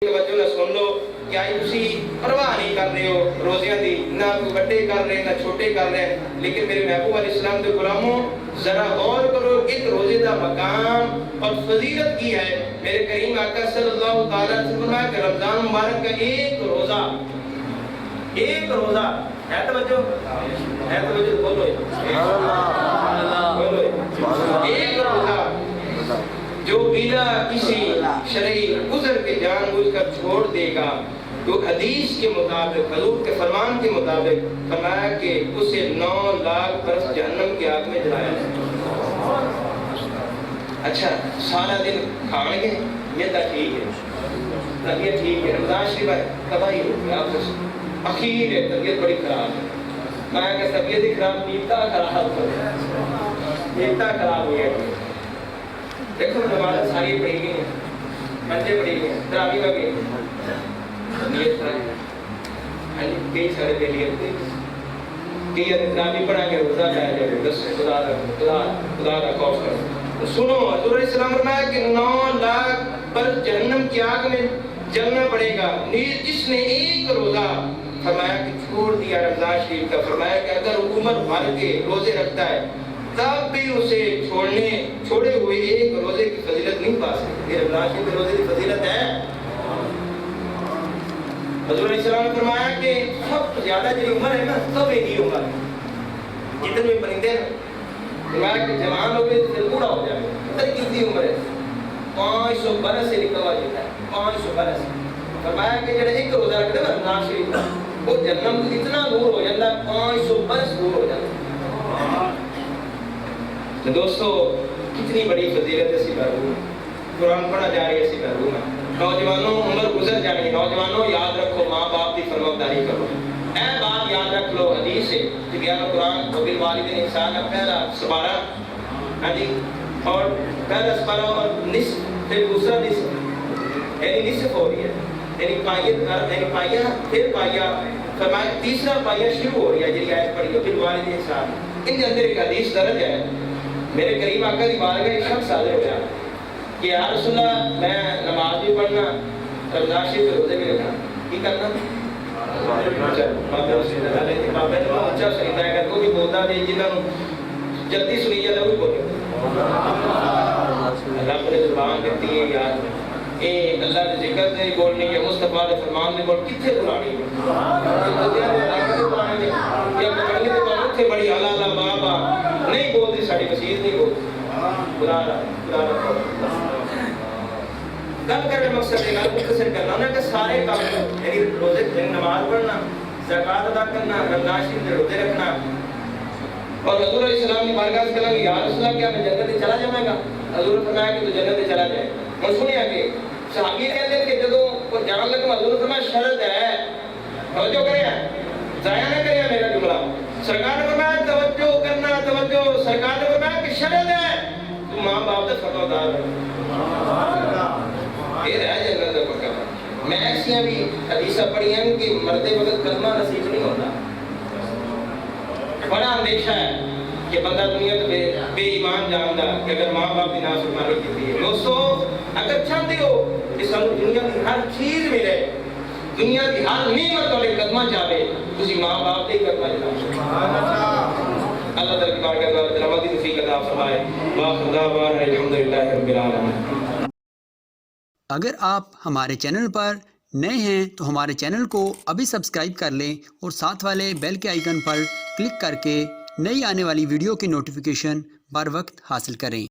توجہ نہ سن لو کیا تسی پرواہ نہیں کر رہے ہو روزیاں دی نہ کوئی بڑے کر رہے نہ چھوٹے کر رہے لیکن میرے محبوب علیہ السلام کے غلاموں ذرا غور کرو ایک روزے کا مقام اور فضیلت کی ہے میرے کریم آقا صلی اللہ تعالیٰ علیہ وسلم کہ رمضان مبارک کا ایک روزہ ہے توجہ بولو ایک روزہ جو بلا کسی شرعی عذر کے جان بوجھ کر چھوڑ دے گا تو حدیث کے مطابق حضور کے فرمان کے مطابق فرمایا کہ اسے 9 لاکھ برس جہنم کی آگ میں جلایا جائے اچھا سارا دن کھانے گے یہ تو ٹھیک ہے طبیعت ٹھیک ہے رمضان شریف ہے تباہی ہو گئی آپ اخیر ہے طبیعت بڑی خراب ہے میں کہ طبیعت ہی خراب نیتا خراب ہو گیا دیکھو نماز ساری پڑھی گئی ہیں منجے پڑھی گئی ہیں تراویح میں گئی نیت پڑھا کئی سارے پہ نیت تھی کہ یہ تراویح پڑھا کے روزہ لایا جائے بس خدا کا خوف کرو سنو حضور علیہ السلام فرمایا کہ 9 لاکھ پر جہنم کی آگ میں جلنا پڑے گا جس نے ایک روزہ فرمایا کہ چھوڑ دیا رمضان شریف کا فرمایا کہ اگر عمر بھر کے روزے رکھتا ہے تب بھی اسے چھوڑے ہوئے ایک روزے کی فضیلت نہیں پا سکتے یہ رمضان شریف کے روزے کی فضیلت ہے حضور علیہ السلام نے فرمایا کہ سب سے زیادہ جو عمر ہے نا سب ایک ہی عمر ہے جتنے بھی پرندے ہیں فرمایا کہ جوان ہو گئے پھر بوڑھا ہو جائے پتہ کتنی عمر ہے 500 برس سے نکل ہوا جاتا ہے 500 برس فرمایا کہ جڑا ایک روزہ رکھتا ہے رمضان شریف کا وہ جہنم سے اتنا دور ہو جاتا ہے 500 برس دور ہو جاتا ہے تو دوستو کتنی بڑی فضیلت ہے اسی محروم قرآن پڑھا جا رہی ہے اسی محروم ہے نوجوانوں عمر گزر جائے گی نوجوانوں یاد رکھو ماں باپ کی فرمانبرداری کرو اے بات یاد رکھ لو حدیث سے تبیان قرآن وبالوالدین احسانا کا پہلا سپارہ ہاں جی اور پہلا سپارہ اور نصف پھر دوسرا نصف یعنی نصف ہو رہی ہے یعنی پائیا پھر پائیا فرمایا تیسرا پائیا شروع ہو رہی ہے جی آیت پڑھی وبالوالدین احسانا ان کے اندر ایک حدیث درج ہے میرے قریب آقا کی بارگاہ ایک شخص حاضر ہو گیا کہ یا رسول اللہ میں نماز بھی پڑھنا رمضان شریف کے روزے بھی رکھنا کی کرنا بابے نے اچھا سنیتا ہے کہ کوئی بولتا نہیں جنہوں جلدی سنی جاتا وہی بولے رب نے زبان دیتی ہے یار اے اللہ نے ذکر نہیں بولنی ہے مصطفیٰ نے فرمان نہیں بول کتنے بلانی ہے یا بلانی تو اتنے بڑی اللہ اللہ بابا نہیں بولتی ساڑی مسیح نہیں بولتی خدا گل کرنے مقصد ہے گل مختصر کرنا انہیں کہ سارے کام یعنی روزے نماز پڑھنا زکوٰۃ ادا کرنا رمضان شریف کے روزے رکھنا اور حضور علیہ السلام کی بارگاہ سے کہا کہ یا رسول اللہ کیا میں جنت میں چلا جاؤں گا حضور نے فرمایا کہ تو جنت میں چلا جائے اور سنیا کہ صحابی کہتے ہیں کہ جدوں وہ جان لگا حضور نے فرمایا شرط ہے توجہ کریں ضائع نہ کریں میرا جملہ سرکار نے فرمایا توجہ کرنا توجہ سرکار نے فرمایا کہ شرط ہے تو ماں باپ کا فرماندار ہے یہ رہ جنت کا پکا میں ایسیاں بھی حدیثہ پڑھی ہیں کہ مردے وقت کلمہ نصیب نہیں ہوتا بڑا اندیشہ ہے کہ بندہ دنیا تو بے ایمان جاندا کہ اگر ماں باپ کی نافرمانی کی ہے دوستو اگر چاہتے ہو کہ سانو دنیا کی ہر چیز ملے دنیا کی ہر نعمت والے قدمہ چاہے تسی ماں باپ دے قدمہ چاہو اللہ تعالی کی بارگاہ میں تلاوت کی توفیق عطا فرمائے واخر دعوانا الحمدللہ رب العالمین اگر آپ ہمارے چینل پر نئے ہیں تو ہمارے چینل کو ابھی سبسکرائب کر لیں اور ساتھ والے بیل کے آئیکن پر کلک کر کے نئی آنے والی ویڈیو کی نوٹیفیکیشن بر وقت حاصل کریں